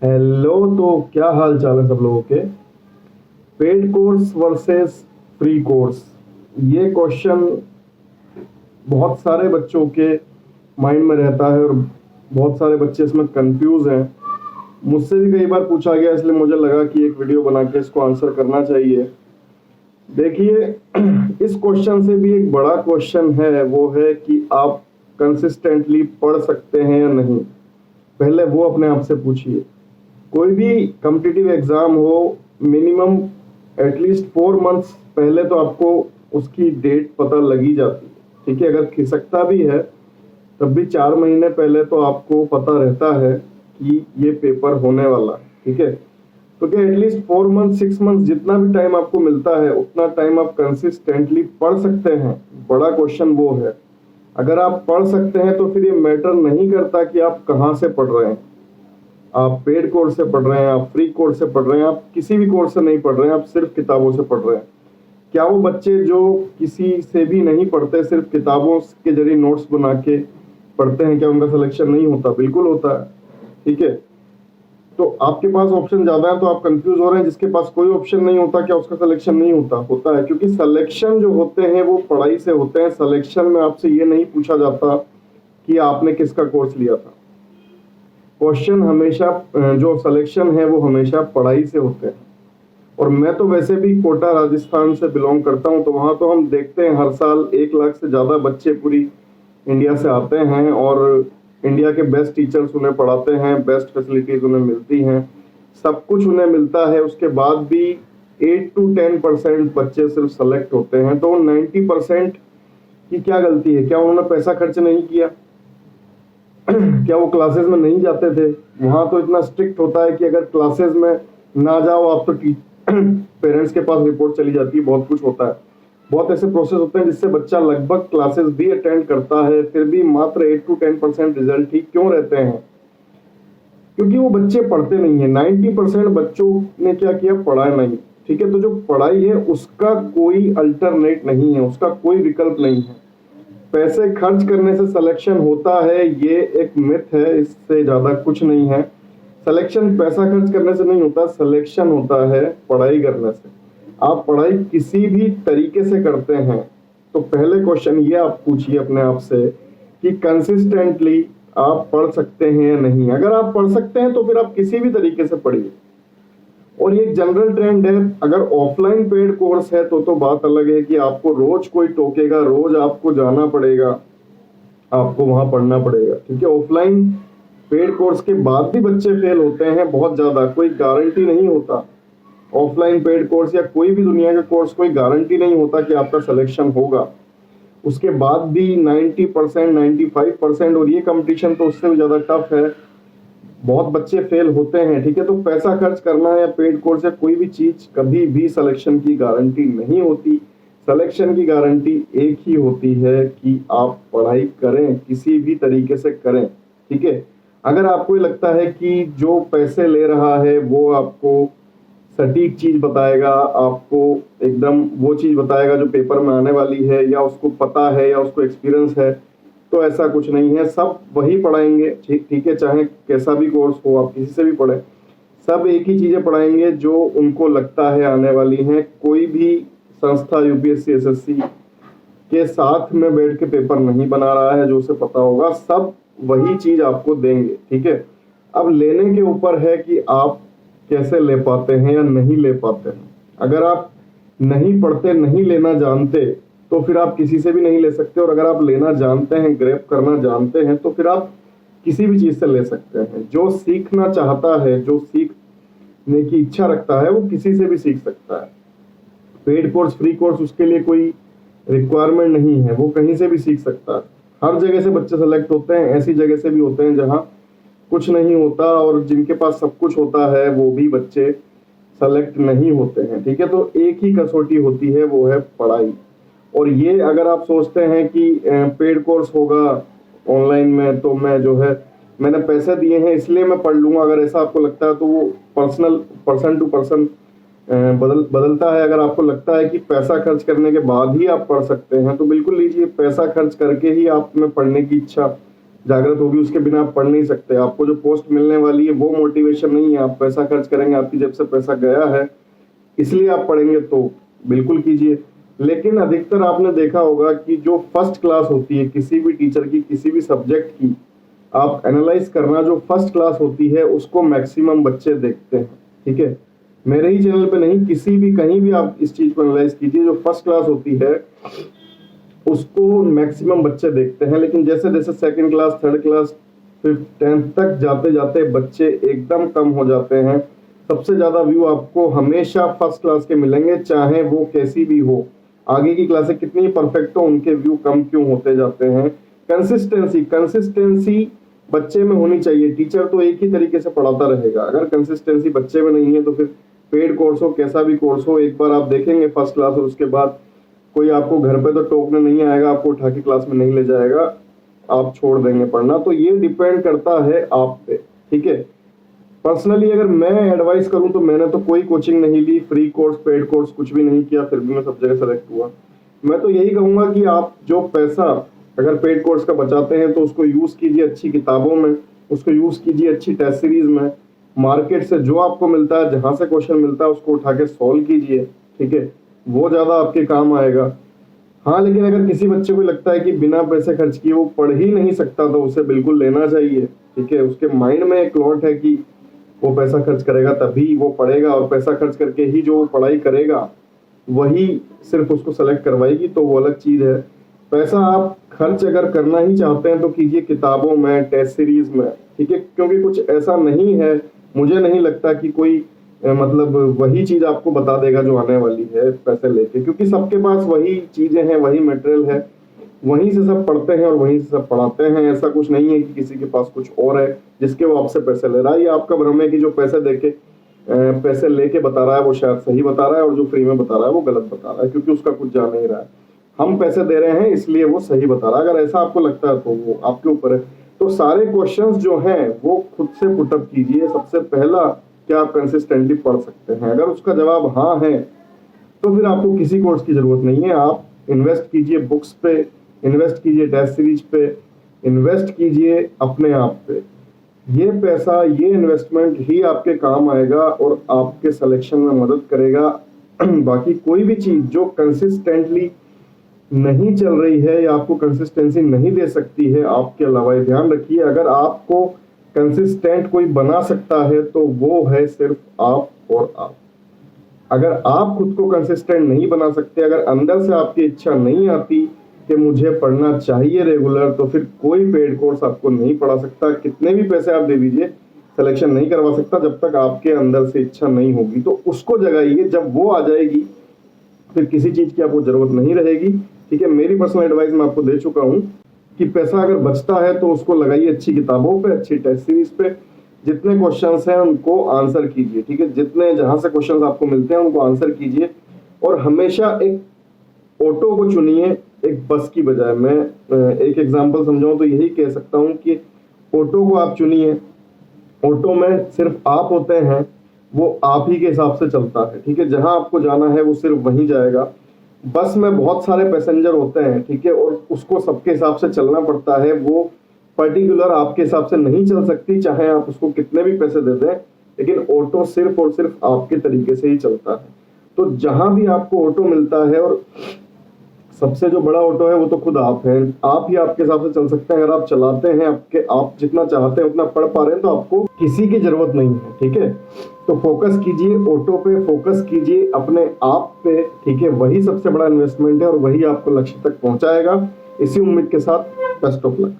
Hello. तो क्या हाल चाल है सब लोगों के। Paid course versus free course, ये क्वेश्चन बहुत सारे बच्चों के माइंड में रहता है और बहुत सारे बच्चे इसमें कंफ्यूज हैं। मुझसे भी कई बार पूछा गया, इसलिए मुझे लगा कि एक वीडियो बना के इसको आंसर करना चाहिए। देखिए, इस क्वेश्चन से भी एक बड़ा क्वेश्चन है, वो है कि आप कंसिस्टेंटली पढ़ सकते हैं या नहीं। पहले वो अपने आप से पूछिए। कोई भी कॉम्पिटिटिव एग्जाम हो, मिनिमम एटलीस्ट 4 मंथ्स पहले तो आपको उसकी डेट पता लगी जाती है। ठीक है, अगर खिसकता भी है तब भी 4 महीने पहले तो आपको पता रहता है कि ये पेपर होने वाला है। ठीक है, तो क्या एटलीस्ट 4 मंथ 6 मंथ जितना भी टाइम आपको मिलता है उतना टाइम आप कंसिस्टेंटली पढ़ सकते हैं। बड़ा क्वेश्चन वो है। अगर आप पढ़ सकते हैं तो फिर ये मैटर नहीं करता कि आप कहाँ से पढ़ रहे हैं। आप पेड कोर्स से पढ़ रहे हैं, आप फ्री कोर्स से पढ़ रहे हैं, आप किसी भी कोर्स से नहीं पढ़ रहे हैं, आप सिर्फ किताबों से पढ़ रहे हैं। क्या वो बच्चे जो किसी से भी नहीं पढ़ते, सिर्फ किताबों के जरिए नोट्स बना के पढ़ते हैं, क्या उनका सिलेक्शन नहीं होता? बिल्कुल होता है। ठीक है, तो आपके पास ऑप्शन ज्यादा है तो आप कंफ्यूज हो रहे हैं। जिसके पास कोई ऑप्शन नहीं होता, क्या उसका सिलेक्शन नहीं होता? होता है, क्योंकि सिलेक्शन जो होते हैं वो पढ़ाई से होते हैं। सिलेक्शन में आपसे ये नहीं पूछा जाता कि आपने किसका कोर्स लिया था। क्वेश्चन हमेशा जो सिलेक्शन है वो हमेशा पढ़ाई से होते हैं। और मैं तो वैसे भी कोटा राजस्थान से बिलोंग करता हूं, तो वहां तो हम देखते हैं हर साल 1 लाख से ज्यादा बच्चे पूरी इंडिया से आते हैं और इंडिया के बेस्ट टीचर्स उन्हें पढ़ाते हैं, बेस्ट फैसिलिटीज उन्हें मिलती हैं, सब कुछ उन्हें मिलता है। उसके बाद भी 8 to 10% बच्चे सिर्फ सेलेक्ट होते हैं। तो 90% की क्या गलती है? क्या उन्होंने पैसा खर्च नहीं किया? क्या वो क्लासेस में नहीं जाते थे? वहां तो इतना स्ट्रिक्ट होता है कि अगर क्लासेस में ना जाओ आप तो पेरेंट्स के पास रिपोर्ट चली जाती है। बहुत कुछ होता है, बहुत ऐसे प्रोसेस होते हैं जिससे बच्चा लगभग क्लासेस भी अटेंड करता है, फिर भी मात्र 8 to 10% रिजल्ट ही क्यों रहते हैं? क्योंकि वो बच्चे पढ़ते नहीं है। 90% बच्चों ने क्या किया? पढ़ा नहीं। ठीक है, तो जो पढ़ाई है उसका कोई अल्टरनेट नहीं है, उसका कोई विकल्प नहीं है। पैसे खर्च करने से सिलेक्शन होता है, ये एक मिथ है, इससे ज्यादा कुछ नहीं है। सिलेक्शन पैसा खर्च करने से नहीं होता, सिलेक्शन होता है पढ़ाई करने से। आप पढ़ाई किसी भी तरीके से करते हैं तो पहले क्वेश्चन ये आप पूछिए अपने आप से कि कंसिस्टेंटली आप पढ़ सकते हैं या नहीं। अगर आप पढ़ सकते हैं तो फिर आप किसी भी तरीके से पढ़िए। और ये एक जनरल ट्रेंड है। अगर ऑफलाइन पेड कोर्स है तो बात अलग है कि आपको रोज कोई टोकेगा, रोज आपको जाना पड़ेगा, आपको वहां पढ़ना पड़ेगा। ठीक है, ऑफलाइन पेड कोर्स के बाद भी बच्चे फेल होते हैं बहुत ज्यादा, कोई गारंटी नहीं होता। ऑफलाइन पेड कोर्स या कोई भी दुनिया का कोर्स, कोई गारंटी नहीं होता कि आपका सिलेक्शन होगा। उसके बाद भी 90% 95%, और ये कंपटीशन तो उससे भी ज्यादा टफ है, बहुत बच्चे फेल होते हैं। ठीक है, तो पैसा खर्च करना या पेड कोर्स या कोई भी चीज, कभी भी सिलेक्शन की गारंटी नहीं होती। सिलेक्शन की गारंटी एक ही होती है कि आप पढ़ाई करें, किसी भी तरीके से करें। ठीक है, अगर आपको लगता है कि जो पैसे ले रहा है वो आपको सटीक चीज बताएगा, आपको एकदम वो चीज बताएगा जो पेपर में आने वाली है, या उसको पता है या उसको एक्सपीरियंस है, तो ऐसा कुछ नहीं है। सब वही पढ़ाएंगे। ठीक है, चाहे कैसा भी कोर्स हो, आप किसी से भी पढ़े, सब एक ही चीजें पढ़ाएंगे जो उनको लगता है आने वाली हैं। कोई भी संस्था यूपीएससी एसएससी के साथ में बैठ के पेपर नहीं बना रहा है जो उसे पता होगा। सब वही चीज आपको देंगे। ठीक है, अब लेने के ऊपर है कि आप कैसे ले पाते हैं या नहीं ले पाते हैं। अगर आप नहीं पढ़ते, नहीं लेना जानते, तो फिर आप किसी से भी नहीं ले सकते। और अगर आप लेना जानते हैं, ग्रैब करना जानते हैं, तो फिर आप किसी भी चीज से ले सकते हैं। जो सीखना चाहता है, जो सीखने की इच्छा रखता है, वो किसी से भी सीख सकता है। पेड कोर्स फ्री कोर्स उसके लिए कोई रिक्वायरमेंट नहीं है, वो कहीं से भी सीख सकता है। हर जगह से बच्चे सेलेक्ट होते हैं, ऐसी जगह से भी होते हैं जहाँ कुछ नहीं होता, और जिनके पास सब कुछ होता है वो भी बच्चे सेलेक्ट नहीं होते हैं। ठीक है, तो एक ही कसौटी होती है, वो है पढ़ाई। और ये अगर आप सोचते हैं कि पेड कोर्स होगा ऑनलाइन में तो मैं जो है मैंने पैसे दिए हैं इसलिए मैं पढ़ लूंगा, अगर ऐसा आपको लगता है तो वो पर्सनल पर्सन टू पर्सन बदलता है। अगर आपको लगता है कि पैसा खर्च करने के बाद ही आप पढ़ सकते हैं तो बिल्कुल लीजिए, पैसा खर्च करके ही आप में पढ़ने की इच्छा जागृत होगी, उसके बिना आप पढ़ नहीं सकते। आपको जो पोस्ट मिलने वाली है वो मोटिवेशन नहीं है, आप पैसा खर्च करेंगे, आपकी जेब से पैसा गया है इसलिए आप पढ़ेंगे, तो बिल्कुल कीजिए। लेकिन अधिकतर आपने देखा होगा कि जो फर्स्ट क्लास होती है किसी भी टीचर की, किसी भी सब्जेक्ट की, आप एनालाइज करना, जो फर्स्ट क्लास होती है उसको मैक्सिमम बच्चे देखते हैं। ठीक है, मेरे ही चैनल पे नहीं, किसी भी कहीं भी आप इस चीज को एनालाइज कीजिए, जो फर्स्ट क्लास होती है उसको मैक्सिमम बच्चे देखते हैं। लेकिन जैसे जैसे second class, third class, fifth, 10th तक जाते जाते बच्चे एकदम कम हो जाते हैं। सबसे ज्यादा व्यू आपको हमेशा फर्स्ट क्लास के मिलेंगे, चाहे वो कैसी भी हो। आगे की क्लासें कितनी परफेक्ट हो, उनके व्यू कम क्यों होते जाते हैं। कंसिस्टेंसी बच्चे में होनी चाहिए। टीचर तो एक ही तरीके से पढ़ाता रहेगा, अगर कंसिस्टेंसी बच्चे में नहीं है तो फिर पेड कोर्स हो, कैसा भी कोर्स हो, एक बार आप देखेंगे फर्स्ट क्लास और उसके बाद कोई आपको घर पे तो टोकने नहीं आएगा, आपको उठा के क्लास में नहीं ले जाएगा, आप छोड़ देंगे पढ़ना। तो ये डिपेंड करता है आप पे। ठीक है, पर्सनली अगर मैं एडवाइस करूं तो मैंने तो कोई कोचिंग नहीं ली, फ्री कोर्स, पेड कोर्स कुछ भी नहीं किया, फिर भी मैं सब जगह सेलेक्ट हुआ। मैं तो यही कहूंगा कि आप जो पैसा अगर पेड कोर्स का बचाते हैं तो उसको यूज कीजिए अच्छी किताबों में, उसको यूज कीजिए अच्छी टेस्ट सीरीज में, मार्केट से जो आपको मिलता है, जहां से क्वेश्चन मिलता है उसको उठा के सॉल्व कीजिए। ठीक है, वो ज्यादा आपके काम आएगा। हाँ, लेकिन अगर किसी बच्चे को लगता है कि बिना पैसे खर्च किए वो पढ़ ही नहीं सकता तो उसे बिल्कुल लेना चाहिए। ठीक है, उसके माइंड में एक लॉट है कि वो पैसा खर्च करेगा तभी वो पढ़ेगा, और पैसा खर्च करके ही जो पढ़ाई करेगा वही सिर्फ उसको सेलेक्ट करवाएगी, तो वो अलग चीज है। पैसा आप खर्च अगर करना ही चाहते हैं तो कीजिए किताबों में, टेस्ट सीरीज में। ठीक है, क्योंकि कुछ ऐसा नहीं है, मुझे नहीं लगता कि कोई मतलब वही चीज आपको बता देगा जो आने वाली है पैसे लेके, क्योंकि सबके पास वही चीजें हैं, वही मटेरियल है, वहीं से सब पढ़ते हैं और वहीं से सब पढ़ाते हैं। ऐसा कुछ नहीं है कि किसी के पास कुछ और है जिसके वो आपसे पैसे ले रहा है। ये आपका भ्रम है कि जो पैसे लेके बता रहा है वो शायद सही बता रहा है, और जो फ्री में बता रहा है वो गलत बता रहा है, क्योंकि उसका कुछ जान नहीं रहा है। हम पैसे दे रहे हैं इसलिए वो सही बता रहा है। अगर ऐसा आपको लगता है तो वो आपके ऊपर है। तो सारे क्वेश्चंस जो हैं वो खुद से पुटअप कीजिए। सबसे पहला, क्या आप कंसिस्टेंटली पढ़ सकते हैं? अगर उसका जवाब हाँ है तो फिर आपको किसी कोर्स की जरूरत नहीं है। आप इन्वेस्ट कीजिए बुक्स पे, इन्वेस्ट कीजिए टेस्ट सीरीज पे, इन्वेस्ट कीजिए अपने आप पे। ये पैसा, ये इन्वेस्टमेंट ही आपके काम आएगा और आपके सिलेक्शन में मदद करेगा। बाकी कोई भी चीज जो कंसिस्टेंटली नहीं चल रही है या आपको कंसिस्टेंसी नहीं दे सकती है, आपके अलावा, ये ध्यान रखिए, अगर आपको कंसिस्टेंट कोई बना सकता है तो वो है सिर्फ आप और आप। अगर आप खुद को कंसिस्टेंट नहीं बना सकते, अगर अंदर से आपकी इच्छा नहीं आती कि मुझे पढ़ना चाहिए रेगुलर, तो फिर कोई पेड कोर्स आपको नहीं पढ़ा सकता। कितने भी पैसे आप दे दीजिए, सिलेक्शन नहीं करवा सकता जब तक आपके अंदर से इच्छा नहीं होगी। तो उसको जगाइए, जब वो आ जाएगी फिर किसी चीज की आपको जरूरत नहीं रहेगी। ठीक है, मेरी पर्सनल एडवाइस मैं आपको दे चुका हूं कि पैसा अगर बचता है तो उसको लगाइए अच्छी किताबों पे, अच्छी टेस्ट सीरीज पे। जितने क्वेश्चंस हैं उनको आंसर कीजिए। ठीक है, जितने जहां से क्वेश्चंस आपको मिलते हैं उनको आंसर कीजिए, और हमेशा एक ऑटो को चुनिए एक बस की बजाय। मैं एक एग्जांपल समझाऊं तो यही कह सकता हूं कि ऑटो को आप चुनिए। ऑटो में सिर्फ आप होते हैं, वो आप ही के हिसाब से चलता है। ठीक है, जहां आपको जाना है वो सिर्फ वहीं जाएगा। बस में बहुत सारे पैसेंजर होते हैं, ठीक है, और उसको सबके हिसाब से चलना पड़ता है। वो पर्टिकुलर आपके हिसाब से नहीं चल सकती, चाहे आप उसको कितने भी पैसे दे दें, लेकिन ऑटो सिर्फ और सिर्फ आपके तरीके से ही चलता है। तो जहां भी आपको ऑटो मिलता है, और सबसे जो बड़ा ऑटो है वो तो खुद आप हैं, आप ही आपके हिसाब से चल सकते हैं। अगर आप चलाते हैं, आप जितना चाहते हैं उतना पढ़ पा रहे हैं, तो आपको किसी की जरूरत नहीं है। ठीक है, तो फोकस कीजिए ऑटो पे, फोकस कीजिए अपने आप पे। ठीक है, वही सबसे बड़ा इन्वेस्टमेंट है और वही आपको लक्ष्य तक पहुंचाएगा। इसी उम्मीद के साथ बेस्ट ऑफ लक।